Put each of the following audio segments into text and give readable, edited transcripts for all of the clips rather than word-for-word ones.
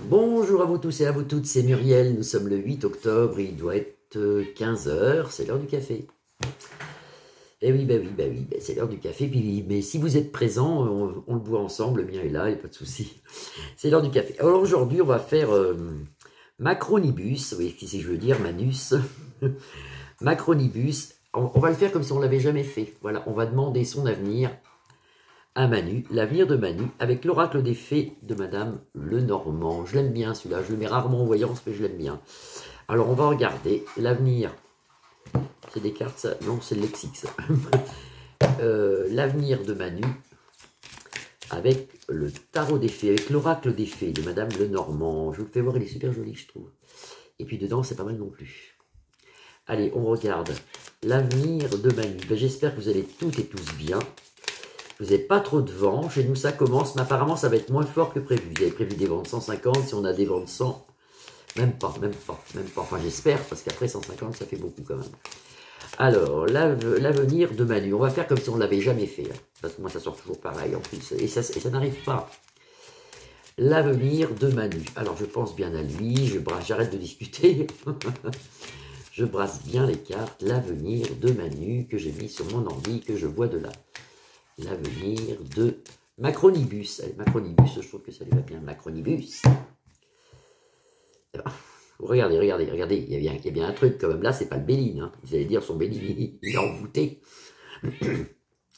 Bonjour à vous tous et à vous toutes, c'est Muriel, nous sommes le 8 octobre, il doit être 15 heures, c'est l'heure du café. Eh oui, c'est l'heure du café, puis, mais si vous êtes présents, on le boit ensemble, le mien est là, il n'y a pas de souci. C'est l'heure du café. Alors aujourd'hui, on va faire Macronibus, oui, si je veux dire, Manus. Macronibus, on va le faire comme si on ne l'avait jamais fait. Voilà, on va demander son avenir à Manu, l'avenir de Manu, avec l'oracle des fées de Madame Lenormand. Je l'aime bien celui-là, je le mets rarement en voyance, mais je l'aime bien. Alors on va regarder l'avenir. C'est des cartes, ça? Non, c'est le lexique, ça. L'avenir de Manu, avec le tarot des fées, avec l'oracle des fées de Madame Lenormand. Je vous le fais voir, il est super joli, je trouve. Et puis dedans, c'est pas mal non plus. Allez, on regarde l'avenir de Manu. Ben, j'espère que vous allez toutes et tous bien. Vous n'avez pas trop de vent. Chez nous, ça commence, mais apparemment, ça va être moins fort que prévu. Vous avez prévu des vents de 150. Si on a des vents de 100, même pas. Enfin, j'espère, parce qu'après 150, ça fait beaucoup quand même. Alors, l'avenir de Manu. On va faire comme si on ne l'avait jamais fait. Hein, parce que moi, ça sort toujours pareil en plus. Et ça n'arrive pas. L'avenir de Manu. Alors, je pense bien à lui. J'arrête de discuter. Je brasse bien les cartes. L'avenir de Manu que j'ai mis sur mon ordi, que je vois de là. L'avenir de Macronibus. Allez, Macronibus, je trouve que ça lui va bien. Macronibus. Regardez, il y a bien un truc quand même. Là, c'est pas le Béline. Hein. Vous allez dire, son Béline, il est envoûté.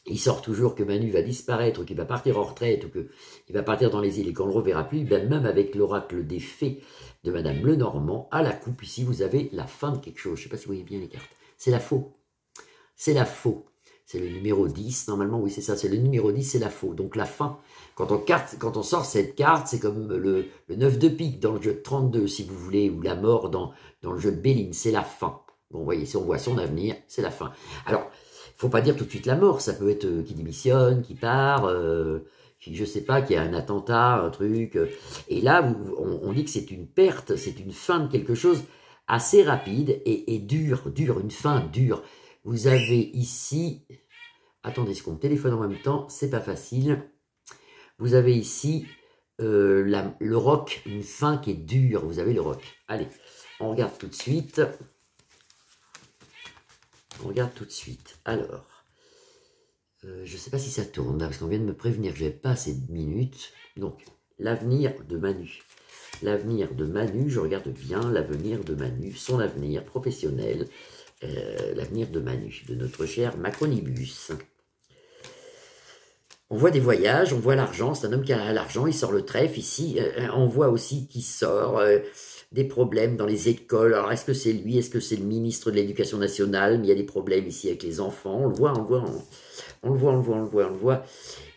Il sort toujours que Manu va disparaître, ou qu'il va partir en retraite, ou qu'il va partir dans les îles et qu'on ne le reverra plus. Ben, même avec l'oracle des fées de Madame Lenormand, à la coupe, ici, vous avez la fin de quelque chose. Je ne sais pas si vous voyez bien les cartes. C'est la faux. C'est la faux. C'est le numéro 10, normalement, oui, c'est ça, c'est le numéro 10, c'est la faux. Donc la fin, quand on sort cette carte, c'est comme le 9 de pique dans le jeu de 32, si vous voulez, ou la mort dans le jeu de Béline, c'est la fin. Bon, vous voyez, si on voit son avenir, c'est la fin. Alors, il ne faut pas dire tout de suite la mort, ça peut être qui démissionne, qui part, qui, je sais pas, qui a un attentat, un truc. Et là, on dit que c'est une perte, c'est une fin de quelque chose assez rapide et dure, une fin dure. Vous avez ici, attendez, est-ce qu'on me téléphone en même temps? C'est pas facile. Vous avez ici le roc, une fin qui est dure. Vous avez le roc. Allez, on regarde tout de suite. Alors, je ne sais pas si ça tourne, là, parce qu'on vient de me prévenir que je n'avais pas assez de minutes. Donc, l'avenir de Manu. L'avenir de Manu, je regarde bien l'avenir de Manu, son avenir professionnel. L'avenir de Manu, de notre cher Macronibus. On voit des voyages, on voit l'argent, c'est un homme qui a l'argent, il sort le trèfle ici, on voit aussi qu'il sort des problèmes dans les écoles. Alors est-ce que c'est lui, est-ce que c'est le ministre de l'Éducation nationale? Mais il y a des problèmes ici avec les enfants, on le voit.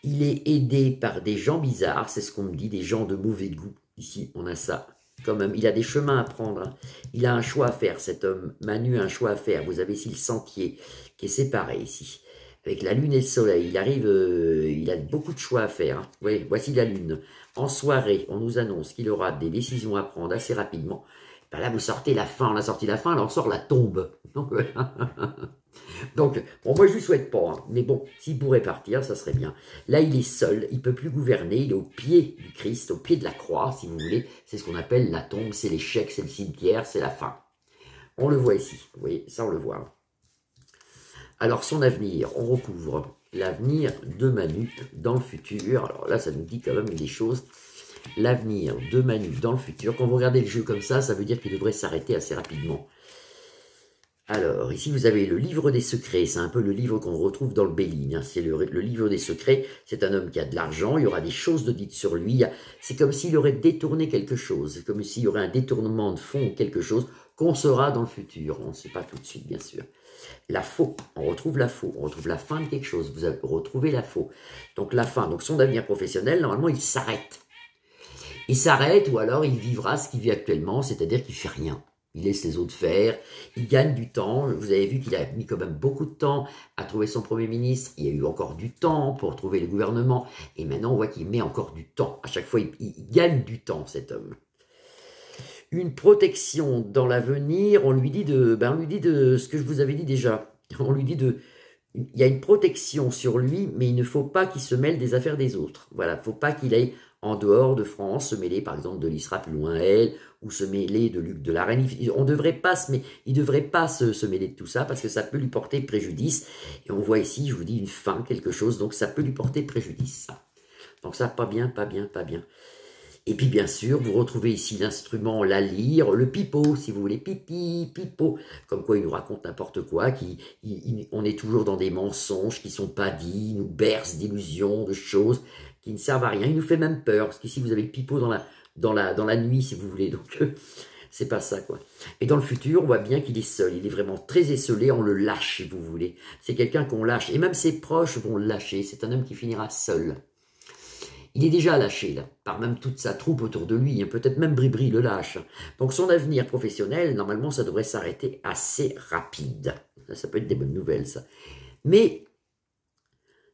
Il est aidé par des gens bizarres, c'est ce qu'on me dit, des gens de mauvais goût. Ici, on a ça. Quand même, il a des chemins à prendre. Hein. Il a un choix à faire, cet homme. Manu a un choix à faire. Vous avez ici le sentier qui est séparé ici. Avec la lune et le soleil, il arrive, il a beaucoup de choix à faire. Hein. Oui, voici la lune. En soirée, on nous annonce qu'il aura des décisions à prendre assez rapidement. Ben là, vous sortez la fin, on a sorti la fin, là on sort la tombe. Donc, bon, moi je lui souhaite pas, hein, mais bon, s'il pourrait partir, ça serait bien. Là, il est seul, il peut plus gouverner, il est au pied du Christ, au pied de la croix, si vous voulez. C'est ce qu'on appelle la tombe, c'est l'échec, c'est le cimetière, c'est la fin. On le voit ici, vous voyez, ça on le voit. Alors, son avenir, on recouvre l'avenir de Manu dans le futur. Alors là, ça nous dit quand même des choses. L'avenir de Manu dans le futur. Quand vous regardez le jeu comme ça veut dire qu'il devrait s'arrêter assez rapidement. Alors, ici, vous avez le livre des secrets. C'est un peu le livre qu'on retrouve dans le Béline. Hein. C'est le livre des secrets. C'est un homme qui a de l'argent. Il y aura des choses de dites sur lui. C'est comme s'il aurait détourné quelque chose. C'est comme s'il y aurait un détournement de fonds ou quelque chose qu'on saura dans le futur. On ne sait pas tout de suite, bien sûr. La faux. On retrouve la faux. On retrouve la fin de quelque chose. Vous avez retrouvé la faux. Donc, la fin. Donc, son avenir professionnel, normalement, il s'arrête. Il s'arrête ou alors il vivra ce qu'il vit actuellement, c'est-à-dire qu'il ne fait rien. Il laisse les autres faire, il gagne du temps. Vous avez vu qu'il a mis quand même beaucoup de temps à trouver son Premier ministre. Il y a eu encore du temps pour trouver le gouvernement. Et maintenant, on voit qu'il met encore du temps. À chaque fois, il gagne du temps, cet homme. Une protection dans l'avenir, on lui dit de ce que je vous avais dit déjà. On lui dit il y a une protection sur lui, mais il ne faut pas qu'il se mêle des affaires des autres. Voilà, il ne faut pas qu'il aille en dehors de France, se mêler par exemple de l'Isra plus loin elle, ou se mêler de Luc de la Reine. Il ne devrait pas se mêler de tout ça, parce que ça peut lui porter préjudice. Et on voit ici, je vous dis, une fin, quelque chose, donc ça peut lui porter préjudice. Ça. Donc ça, pas bien, pas bien, pas bien. Et puis bien sûr, vous retrouvez ici l'instrument, la lyre, le pipeau, si vous voulez, pipi, pipeau, comme quoi il nous raconte n'importe quoi, on est toujours dans des mensonges qui ne sont pas dits, il nous berce d'illusions, de choses qui ne servent à rien, il nous fait même peur, parce qu'ici vous avez le pipeau dans la nuit, si vous voulez, donc c'est pas ça, quoi. Et dans le futur, on voit bien qu'il est seul, il est vraiment très esselé, on le lâche, si vous voulez. C'est quelqu'un qu'on lâche, et même ses proches vont le lâcher, c'est un homme qui finira seul. Il est déjà lâché, là, par même toute sa troupe autour de lui, hein, peut-être même Bribri le lâche. Donc son avenir professionnel, normalement, ça devrait s'arrêter assez rapide. Ça peut être des bonnes nouvelles, ça. Mais,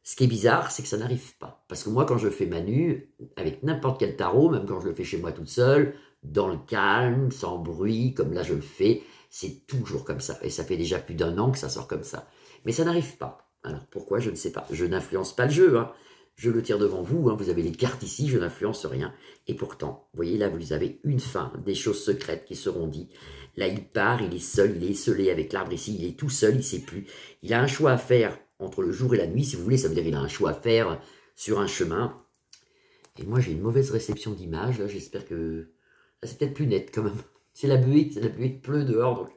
ce qui est bizarre, c'est que ça n'arrive pas. Parce que moi, quand je fais Manu, avec n'importe quel tarot, même quand je le fais chez moi toute seule, dans le calme, sans bruit, comme là je le fais, c'est toujours comme ça. Et ça fait déjà plus d'1 an que ça sort comme ça. Mais ça n'arrive pas. Alors pourquoi, je ne sais pas. Je n'influence pas le jeu, hein. Je le tire devant vous, hein, vous avez les cartes ici, je n'influence rien. Et pourtant, vous voyez là, vous avez une fin, des choses secrètes qui seront dites. Là, il part, il est seul, il est esselé avec l'arbre ici, il est tout seul, il ne sait plus. Il a un choix à faire entre le jour et la nuit, si vous voulez, ça veut dire qu'il a un choix à faire sur un chemin. Et moi, j'ai une mauvaise réception d'image, là, j'espère que... Là, c'est peut-être plus net quand même. C'est la buée, il pleut dehors, donc...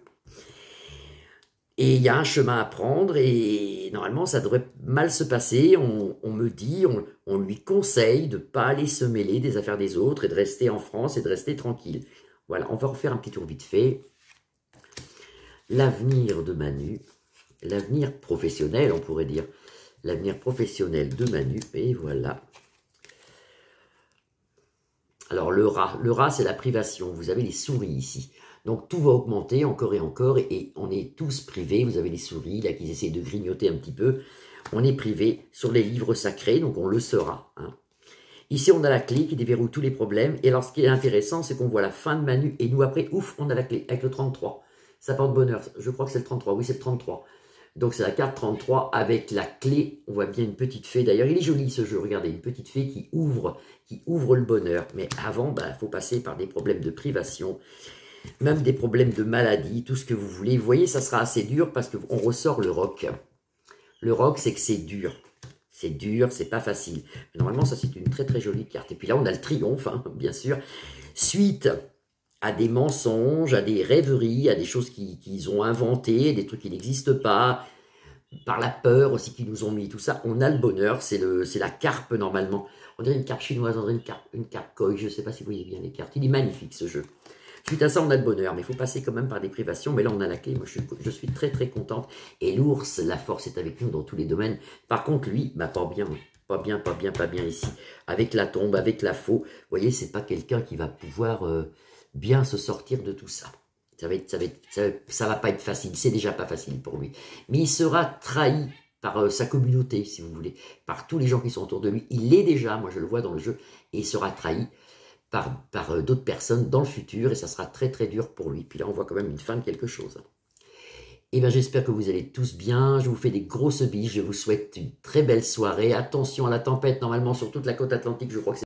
Et il y a un chemin à prendre et normalement ça devrait mal se passer. On me dit, on lui conseille de ne pas aller se mêler des affaires des autres et de rester en France et de rester tranquille. Voilà, on va refaire un petit tour vite fait. L'avenir de Manu, l'avenir professionnel on pourrait dire. L'avenir professionnel de Manu, et voilà. Alors le rat c'est la privation, vous avez les souris ici. Donc tout va augmenter encore et on est tous privés, vous avez les souris là qui essaient de grignoter un petit peu. On est privé sur les livres sacrés, donc on le sera. Hein. Ici on a la clé qui déverrouille tous les problèmes, et alors ce qui est intéressant c'est qu'on voit la fin de Manu, et nous après, ouf, on a la clé avec le 33. Ça porte bonheur, je crois que c'est le 33, oui c'est le 33. Donc c'est la carte 33 avec la clé, on voit bien une petite fée, d'ailleurs il est joli ce jeu, regardez, une petite fée qui ouvre le bonheur. Mais avant, il faut passer par des problèmes de privation, même des problèmes de maladie, tout ce que vous voulez. Vous voyez, ça sera assez dur parce qu'on ressort le roc. Le roc, c'est que c'est dur. C'est dur, c'est pas facile. Mais normalement, ça c'est une très très jolie carte. Et puis là, on a le triomphe, hein, bien sûr. Suite à des mensonges, à des rêveries, à des choses qu'ils ont inventées, des trucs qui n'existent pas, par la peur aussi qu'ils nous ont mis, tout ça, on a le bonheur, c'est la carpe normalement. On dirait une carpe chinoise, on dirait une carpe koi, je ne sais pas si vous voyez bien les cartes. Il est magnifique ce jeu. Suite à ça, on a le bonheur, mais il faut passer quand même par des privations. Mais là, on a la clé, moi je suis très très contente. Et l'ours, la force est avec nous dans tous les domaines. Par contre, lui, pas bien. Pas bien, pas bien, pas bien ici. Avec la tombe, avec la faux. Vous voyez, c'est pas quelqu'un qui va pouvoir bien se sortir de tout ça. Ça va pas être facile, c'est déjà pas facile pour lui. Mais il sera trahi par sa communauté, si vous voulez, par tous les gens qui sont autour de lui. Il l'est déjà, moi je le vois dans le jeu, et il sera trahi par d'autres personnes dans le futur, et ça sera très très dur pour lui. Puis là, on voit quand même une fin de quelque chose. Et bien, j'espère que vous allez tous bien. Je vous fais des grosses bises. Je vous souhaite une très belle soirée. Attention à la tempête, normalement, sur toute la côte atlantique, je crois que c'est